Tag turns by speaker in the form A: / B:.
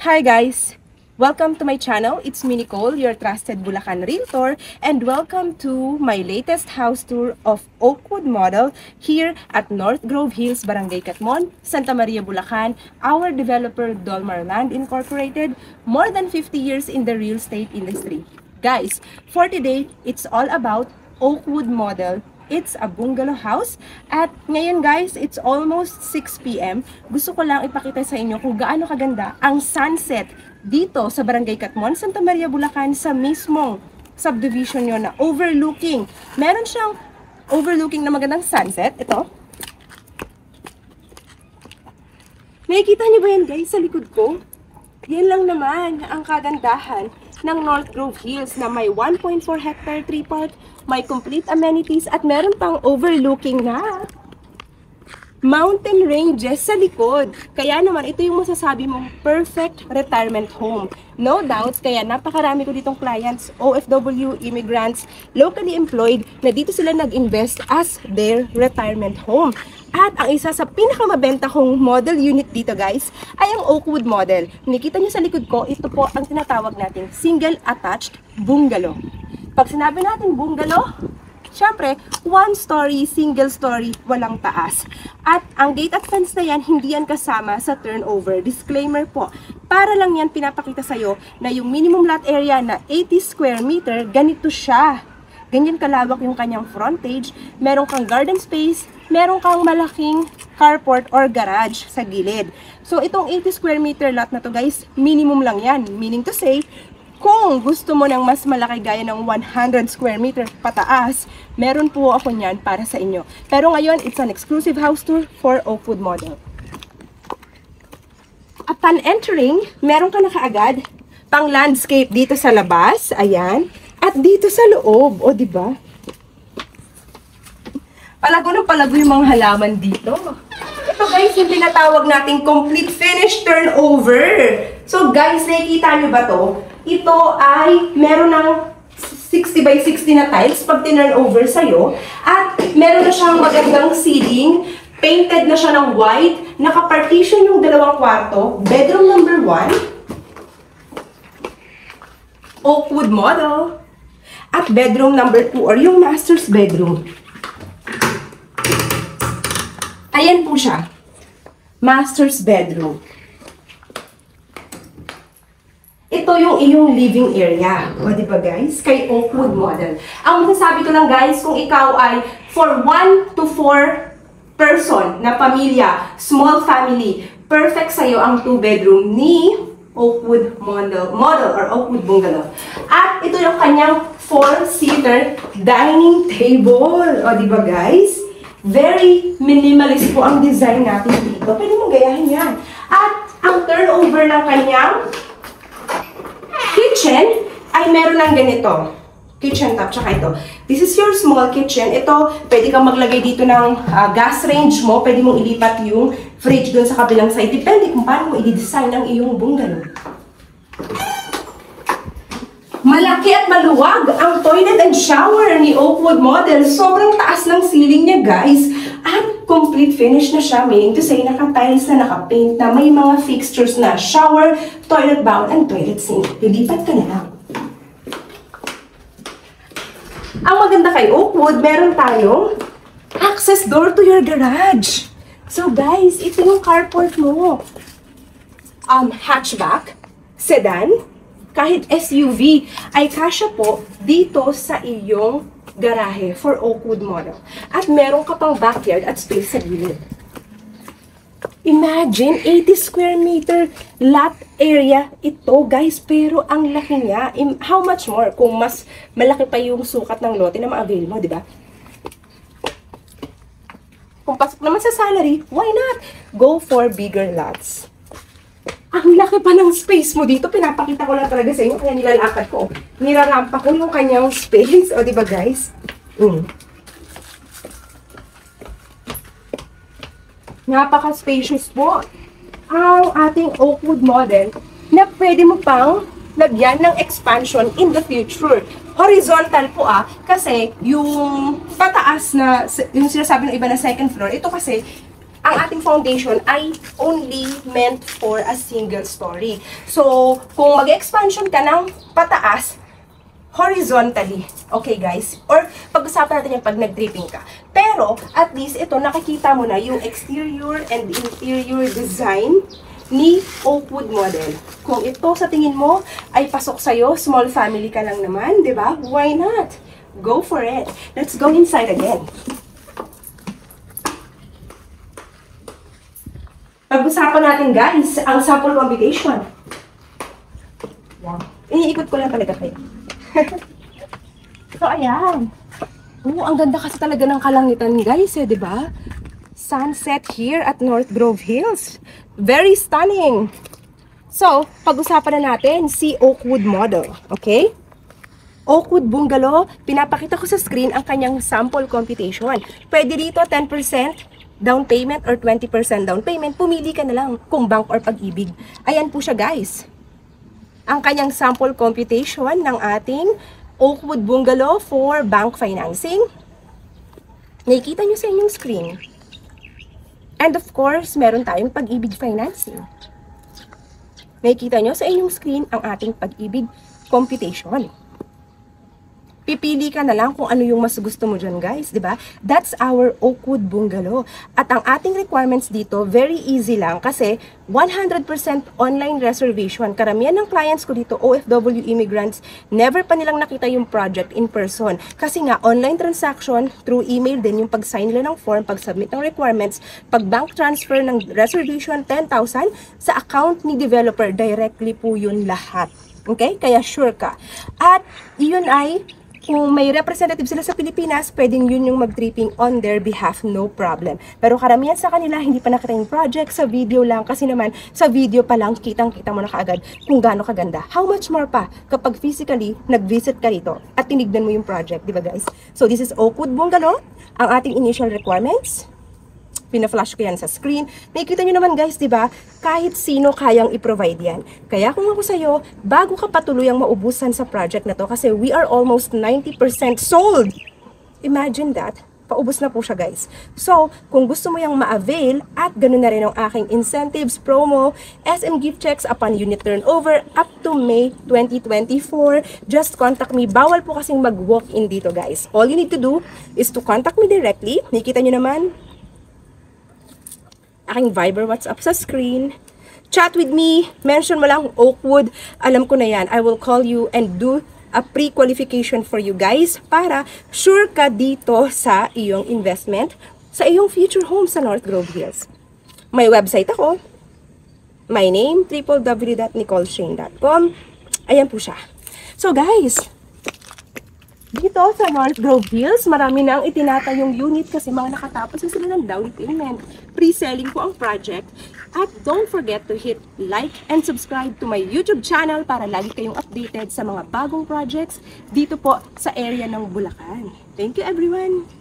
A: Hi guys! Welcome to my channel. It's me Nicole, your trusted Bulacan Realtor, and welcome to my latest house tour of Oakwood Model here at North Grove Hills, Barangay Catmon, Santa Maria, Bulacan. Our developer Dolmar Land Incorporated, more than 50 years in the real estate industry. Guys, for today, it's all about Oakwood Model. It's a bungalow house. At ngayon guys, it's almost 6 p.m. Gusto ko lang ipakita sa inyo kung gaano kaganda ang sunset dito sa Barangay Catmon, Santa Maria, Bulacan, sa mismong subdivision nyo na overlooking. Meron siyang overlooking na magandang sunset. Ito. Nakikita niyo ba yan guys sa likod ko? Yan lang naman ang kagandahan ng North Grove Hills na may 1.4 hectare tree park, may complete amenities at meron pang overlooking na mountain ranges sa likod. Kaya naman, ito yung masasabi mong perfect retirement home. No doubt, kaya napakarami ko ditong clients, OFW, immigrants, locally employed, na dito sila nag-invest as their retirement home. At ang isa sa pinakamabenta kong model unit dito guys, ay ang Oakwood model. Nakita nyo sa likod ko, ito po ang tinatawag nating single attached bungalow. Pag sinabi natin bungalow, syempre, one story, single story, walang taas. At ang gate at fence na yan, hindi yan kasama sa turnover. Disclaimer po, para lang yan pinapakita sa'yo na yung minimum lot area na 80 square meter, ganito siya. Ganyan kalawak yung kanyang frontage, meron kang garden space, meron kang malaking carport or garage sa gilid. So itong 80 square meter lot na to guys, minimum lang yan. Meaning to say, kung gusto mo ng mas malaki gaya ng 100 square meter pataas, meron po ako niyan para sa inyo. Pero ngayon, it's an exclusive house tour for Oakwood Model. Upon entering, meron ka na kaagad pang landscape dito sa labas, ayan, at dito sa loob, o diba? Palago ng palago yung mga halaman dito. Ito guys, yung tinatawag nating complete finish turnover. So guys, nakikita nyo ba to? Ito ay meron ng 60 by 60 na tiles pag tinurn over sa'yo. At meron na siyang magandang ceiling. Painted na siya ng white. Nakapartition yung dalawang kwarto. Bedroom number 1. Oakwood model. At bedroom number 2 or yung master's bedroom. Ayan po siya. Master's bedroom. Ito yung iyong living area. O, diba guys? Kay Oakwood model. Ang masasabi ko lang guys, kung ikaw ay for 1 to 4 person na pamilya, small family, perfect sa'yo ang 2-bedroom ni Oakwood model or Oakwood bungalow. At ito yung kanyang 4-seater dining table. O, diba guys? Very minimalist po ang design natin dito. Pwede mong gayahin yan. At ang turnover ng kanyang kitchen ay meron ng ganito. Kitchen top, tsaka ito. This is your small kitchen. Ito, pwede kang maglagay dito ng gas range mo. Pwede mong ilipat yung fridge dun sa kabilang side. Depende kung paano mo i-design ang iyong bungalow. Malaki at maluwag ang toilet and shower ni Oakwood model. Sobrang taas ng ceiling niya, guys. At complete finish na siya. Meaning to say, naka-tiles na, naka-paint na, may mga fixtures na shower, toilet bowl, and toilet sink. Lilipat ka na lang. Ang maganda kay Oakwood, meron tayong access door to your garage. So guys, ito yung carport mo. Hatchback, sedan, kahit SUV, ay kasya po dito sa iyong garahe for Oakwood model. At meron ka pang backyard at space sa gilid. Imagine, 80 square meter lot area ito, guys. Pero ang laki niya. How much more kung mas malaki pa yung sukat ng lote na ma-avail mo, di ba? Kung pasok naman sa salary, why not? Go for bigger lots. Ang laki pa ng space mo dito. Pinapakita ko lang talaga sa inyo. Kaya nilalakad ko. Nirarampa ko yung kanyang space. O, diba guys? Napaka-spacious po ang ating Oakwood model na pwede mo pang lagyan ng expansion in the future. Horizontal po kasi yung pataas na, yung sinasabi ng iba na second floor, ito kasi ang ating foundation ay only meant for a single story. So, kung mag-expansion ka ng pataas, horizontally. Okay, guys? Or, pag-usapan natin yung pag nag-dripping ka. Pero, at least, ito, nakikita mo na yung exterior and interior design ni Oakwood model. Kung ito sa tingin mo ay pasok sa'yo, small family ka lang naman, di ba? Why not? Go for it. Let's go inside again. Pag-usapan natin, guys, ang sample computation. Wow. Iniikot ko lang talaga kayo. So, ayan. Ang ganda kasi talaga ng kalangitan, guys, di ba? Sunset here at North Grove Hills. Very stunning. So, pag-usapan na natin si Oakwood model, okay? Oakwood Bungalow, pinapakita ko sa screen ang kanyang sample computation. Pwede dito 10% down payment or 20% down payment. Pumili ka na lang kung bank or pag-ibig. Ayan po siya, guys. Ang kanyang sample computation ng ating Oakwood Bungalow for bank financing. Nakikita nyo sa inyong screen. And of course, meron tayong pag-ibig financing. Nakikita nyo sa inyong screen ang ating pag-ibig computation. Pipili ka na lang kung ano yung mas gusto mo dyan, guys, di ba? That's our Oakwood Bungalow. At ang ating requirements dito, very easy lang kasi 100% online reservation. Karamihan ng clients ko dito, OFW immigrants, never pa nilang nakita yung project in person. Kasi nga, online transaction, through email din, yung pag-sign nila ng form, pag-submit ng requirements, pag-bank transfer ng reservation, 10,000, sa account ni developer, directly po yun lahat. Okay? Kaya sure ka. At yun ay, kung may representative sila sa Pilipinas, pwedeng yun yung mag-tripping on their behalf, no problem. Pero karamihan sa kanila, hindi pa nakita yung project, sa video lang. Kasi naman, sa video pa lang, kitang-kita mo na kaagad kung gaano kaganda. How much more pa kapag physically nag-visit ka rito at tinignan mo yung project, di ba guys? So this is Oakwood Bungalow, ang ating initial requirements. Pina-flash ko yan sa screen. Nakikita nyo naman guys, di ba? Kahit sino kayang i-provide yan. Kaya kung ako sa'yo, bago ka patuluyang maubusan sa project na to, kasi we are almost 90% sold. Imagine that. Paubos na po siya guys. So, kung gusto mo yung ma-avail, at ganun na rin ang aking incentives, promo, SM gift checks upon unit turnover up to May 2024, just contact me. Bawal po kasing mag-walk-in dito guys. All you need to do is to contact me directly. Nakikita nyo naman, aking Viber, WhatsApp sa screen. Chat with me. Mention mo lang Oakwood. Alam ko na yan. I will call you and do a pre-qualification for you guys para sure ka dito sa iyong investment, sa iyong future home sa North Grove Hills. May website ako. My name, www.nicoleshane.com. Ayan po siya. So guys, dito sa North Grove Hills, marami nang itinatayong unit kasi mga nakatapos na sila ng down payment. Pre-selling po ang project. At don't forget to hit like and subscribe to my YouTube channel para lagi kayong updated sa mga bagong projects dito po sa area ng Bulacan. Thank you everyone!